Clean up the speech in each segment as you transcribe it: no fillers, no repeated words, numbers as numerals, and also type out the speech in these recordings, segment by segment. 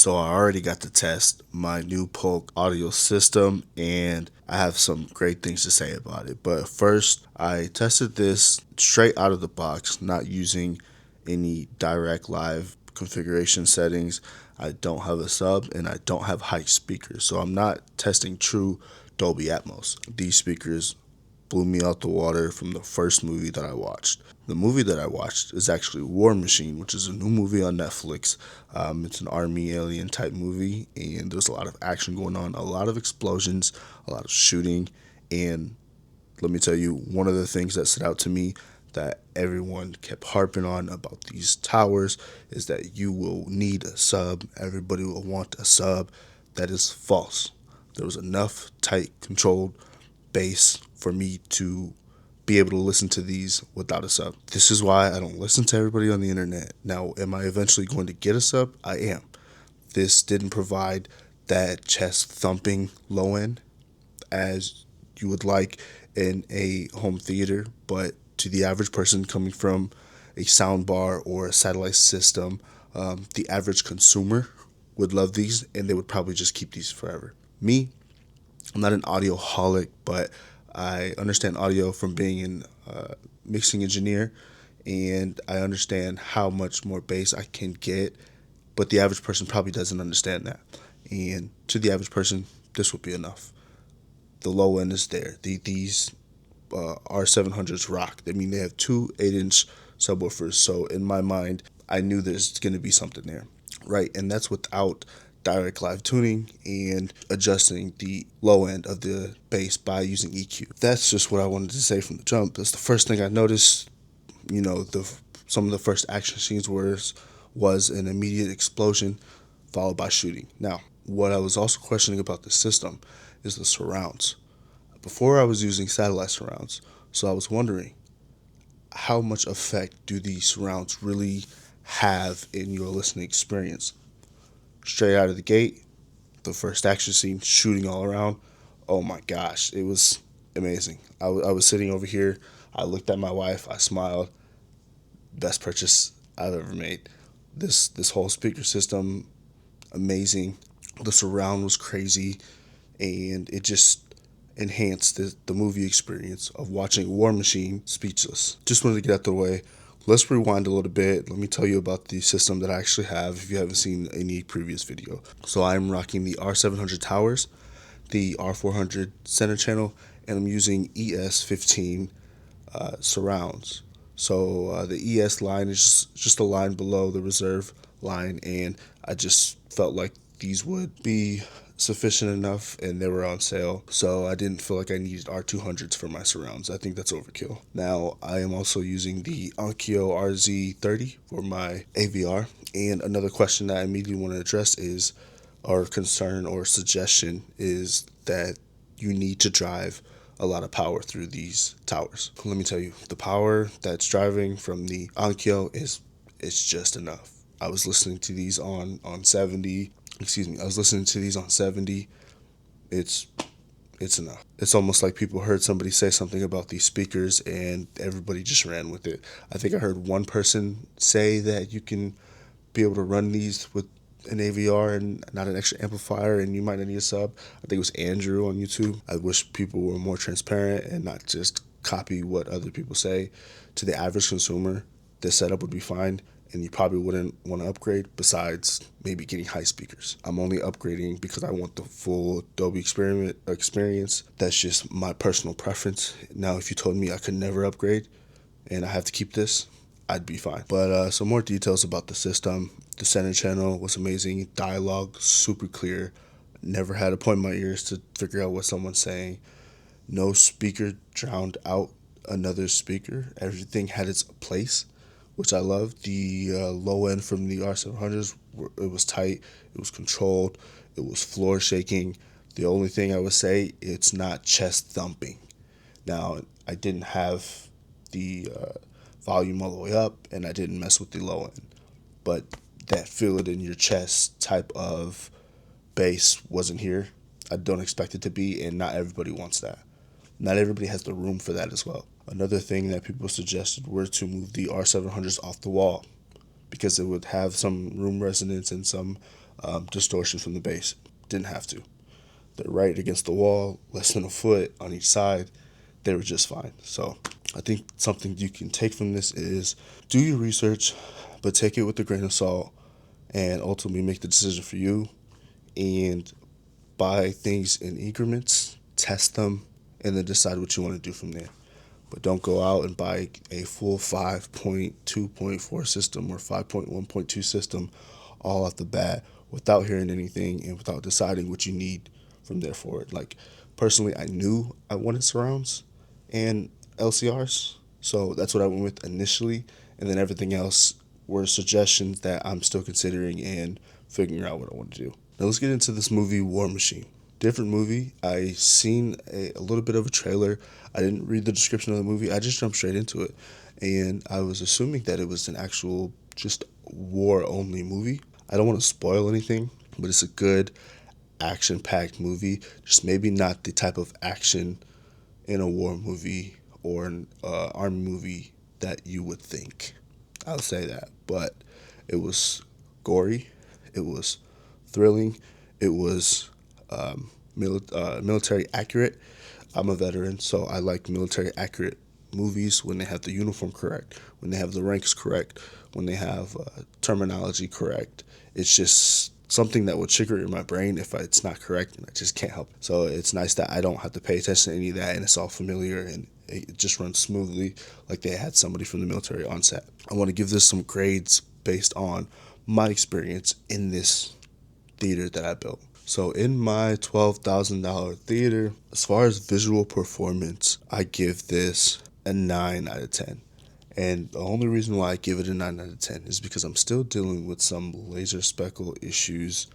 So I already got to test my new Polk audio system, and I have some great things to say about it. But first, I tested this straight out of the box, not using any direct live configuration settings. I don't have a sub and I don't have high speakers, so I'm not testing true Dolby Atmos. These speakers blew me out the water from the first movie that I watched. The movie that I watched is actually War Machine, which is a new movie on Netflix. It's an army alien type movie, and there's a lot of action going on, a lot of explosions, a lot of shooting. And let me tell you, one of the things that stood out to me that everyone kept harping on about these towers is that you will need a sub. Everybody will want a sub. That is false. There was enough tight, controlled bass for me to be able to listen to these without a sub. This is why I don't listen to everybody on the internet. Now, am I eventually going to get a sub? I am. This didn't provide that chest thumping low end as you would like in a home theater, but to the average person coming from a sound bar or a satellite system, the average consumer would love these and they would probably just keep these forever. Me, I'm not an audioholic, but I understand audio from being an mixing engineer, and I understand how much more bass I can get, but the average person probably doesn't understand that. And to the average person, this would be enough. The low end is there. These R700s rock. I mean, they have two 8-inch subwoofers, so in my mind, I knew there's going to be something there, right? And that's without direct live tuning and adjusting the low end of the bass by using EQ. That's just what I wanted to say from the jump. That's the first thing I noticed. Some of the first action scenes was an immediate explosion followed by shooting. Now, what I was also questioning about the system is the surrounds. Before I was using satellite surrounds, so I was wondering how much effect do these surrounds really have in your listening experience. Straight out of the gate, the first action scene, shooting all around. Oh my gosh, it was amazing. I was sitting over here. I looked at my wife. I smiled. Best purchase I've ever made. This whole speaker system, amazing. The surround was crazy, and it just enhanced the movie experience of watching War Machine speechless. Just wanted to get out the way. Let's rewind a little bit. Let me tell you about the system that I actually have if you haven't seen any previous video. So I'm rocking the R700 towers, the R400 center channel, and I'm using ES15 surrounds. So the ES line is just a line below the reserve line, and I just felt like these would be sufficient enough, and they were on sale, so I didn't feel like I needed R200s for my surrounds. I think that's overkill. Now I am also using the Onkyo RZ30 for my AVR, and another question that I immediately want to address is, or concern or suggestion is that you need to drive a lot of power through these towers. Let me tell you, the power that's driving from the Onkyo is just enough. I was listening to these on 70. I was listening to these on 70. It's enough. It's almost like people heard somebody say something about these speakers and everybody just ran with it. I think I heard one person say that you can be able to run these with an AVR and not an extra amplifier, and you might not need a sub. I think it was Andrew on YouTube. I wish people were more transparent and not just copy what other people say. To the average consumer, this setup would be fine, and you probably wouldn't want to upgrade besides maybe getting high speakers. I'm only upgrading because I want the full Dolby experience. That's just my personal preference. Now, if you told me I could never upgrade and I have to keep this, I'd be fine. But some more details about the system. The center channel was amazing. Dialogue, super clear. Never had to point my ears to figure out what someone's saying. No speaker drowned out another speaker. Everything had its place, which I love. The low end from the R700s, it was tight, it was controlled, it was floor shaking. The only thing I would say, it's not chest thumping. Now, I didn't have the volume all the way up, and I didn't mess with the low end. But that feel it in your chest type of bass wasn't here. I don't expect it to be, and not everybody wants that. Not everybody has the room for that as well. Another thing that people suggested were to move the R700s off the wall because it would have some room resonance and some distortion from the bass. Didn't have to. They're right against the wall, less than a foot on each side. They were just fine. So I think something you can take from this is do your research, but take it with a grain of salt and ultimately make the decision for you, and buy things in increments, test them, and then decide what you want to do from there. But don't go out and buy a full 5.2.4 system or 5.1.2 system all off the bat without hearing anything and without deciding what you need from there forward. Like, personally, I knew I wanted surrounds and LCRs, so that's what I went with initially, and then everything else were suggestions that I'm still considering and figuring out what I want to do. Now let's get into this movie, War Machine. Different movie. I seen a little bit of a trailer. I didn't read the description of the movie. I just jumped straight into it, and I was assuming that it was an actual just war only movie. I don't want to spoil anything, but it's a good action packed movie. Just maybe not the type of action in a war movie or an army movie that you would think. I'll say that, but it was gory. It was thrilling. It was military accurate. I'm a veteran, so I like military accurate movies when they have the uniform correct, when they have the ranks correct, when they have terminology correct. It's just something that will trigger in my brain if it's not correct, and I just can't help it. So it's nice that I don't have to pay attention to any of that, and it's all familiar, and it just runs smoothly like they had somebody from the military on set. I want to give this some grades based on my experience in this theater that I built. So in my $12,000 theater, as far as visual performance, I give this a 9 out of 10. And the only reason why I give it a 9 out of 10 is because I'm still dealing with some laser speckle issues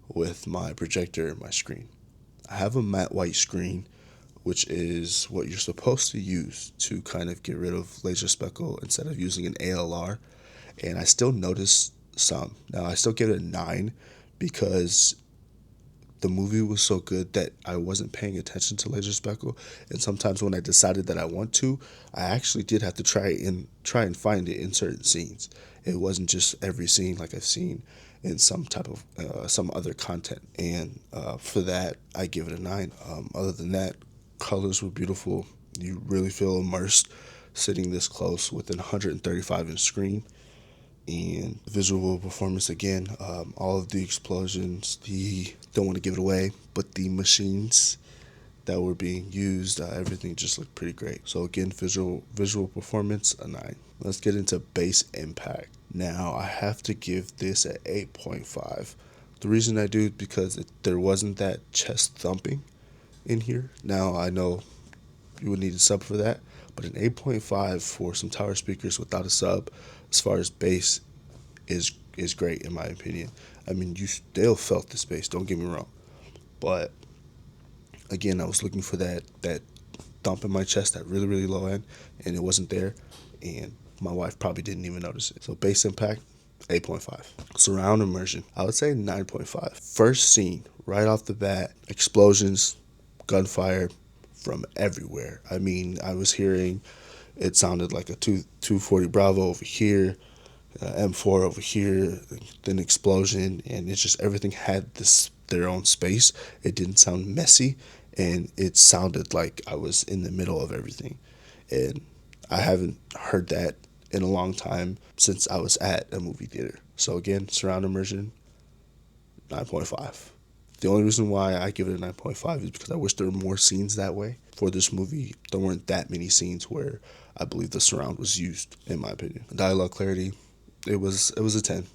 with my projector and my screen. I have a matte white screen, which is what you're supposed to use to kind of get rid of laser speckle instead of using an ALR. And I still notice some. Now, I still give it a 9 because the movie was so good that I wasn't paying attention to laser speckle, and sometimes when I decided that I want to, I actually did have to try and find it in certain scenes. It wasn't just every scene like I've seen in some type of some other content, and for that I give it a 9. Other than that, colors were beautiful. You really feel immersed sitting this close with an 135-inch screen. And visual performance again, all of the explosions, the don't want to give it away, but the machines that were being used, everything just looked pretty great. So again, visual performance, a 9. Let's get into bass impact. Now I have to give this an 8.5. The reason I do is because there wasn't that chest thumping in here. Now I know you would need a sub for that, but an 8.5 for some tower speakers without a sub, as far as bass, is great in my opinion. I mean, you still felt the bass, don't get me wrong, but again, I was looking for that thump in my chest, that really really low end, and it wasn't there, and my wife probably didn't even notice it. So bass impact, 8.5. Surround immersion, I would say 9.5. First scene, right off the bat, explosions, gunfire from everywhere. I mean, I was hearing, it sounded like a 240 Bravo over here, M4 over here, then explosion, and it's just everything had their own space. It didn't sound messy, and it sounded like I was in the middle of everything. And I haven't heard that in a long time since I was at a movie theater. So again, surround immersion, 9.5. The only reason why I give it a 9.5 is because I wish there were more scenes that way. For this movie, there weren't that many scenes where I believe the surround was used, in my opinion. Dialogue clarity, it was a 10.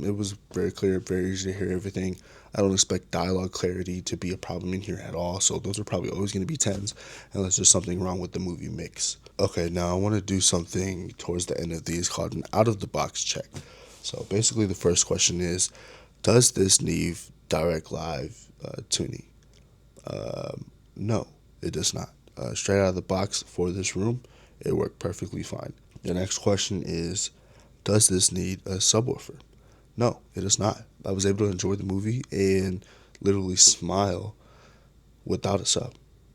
It was very clear, very easy to hear everything. I don't expect dialogue clarity to be a problem in here at all, so those are probably always going to be 10s unless there's something wrong with the movie mix. Okay, now I want to do something towards the end of these called an out-of-the-box check. So basically the first question is, does this need direct live tuning? No, it does not. Straight out of the box for this room, it worked perfectly fine. The next question is, does this need a subwoofer? No, it does not. I was able to enjoy the movie and literally smile without a sub.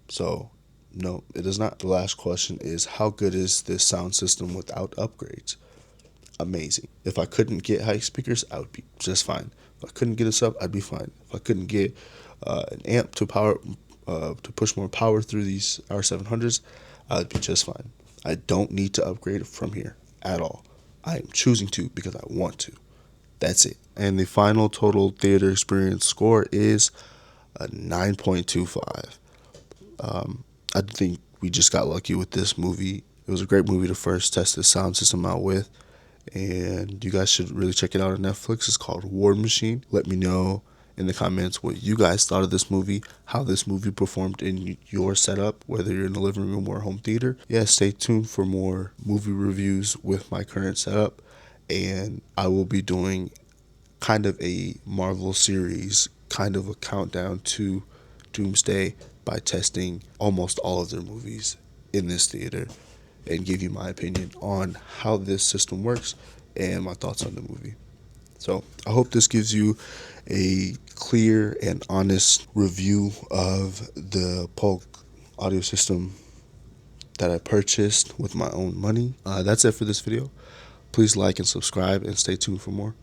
So, no, it does not. The last question is, how good is this sound system without upgrades? Amazing. If I couldn't get high speakers, I would be just fine. If I couldn't get a sub, I'd be fine. If I couldn't get an amp to push more power through these R700s, I'd be just fine. I don't need to upgrade from here at all. I am choosing to because I want to. That's it. And the final total theater experience score is a 9.25. I think we just got lucky with this movie. It was a great movie to first test the sound system out with. And you guys should really check it out on Netflix. It's called War Machine. Let me know in the comments what you guys thought of this movie, how this movie performed in your setup, whether you're in the living room or home theater. Yeah, stay tuned for more movie reviews with my current setup. And I will be doing kind of a Marvel series, kind of a countdown to Doomsday by testing almost all of their movies in this theater and give you my opinion on how this system works and my thoughts on the movie. So I hope this gives you a clear and honest review of the Polk audio system that I purchased with my own money. That's it for this video. Please like and subscribe and stay tuned for more.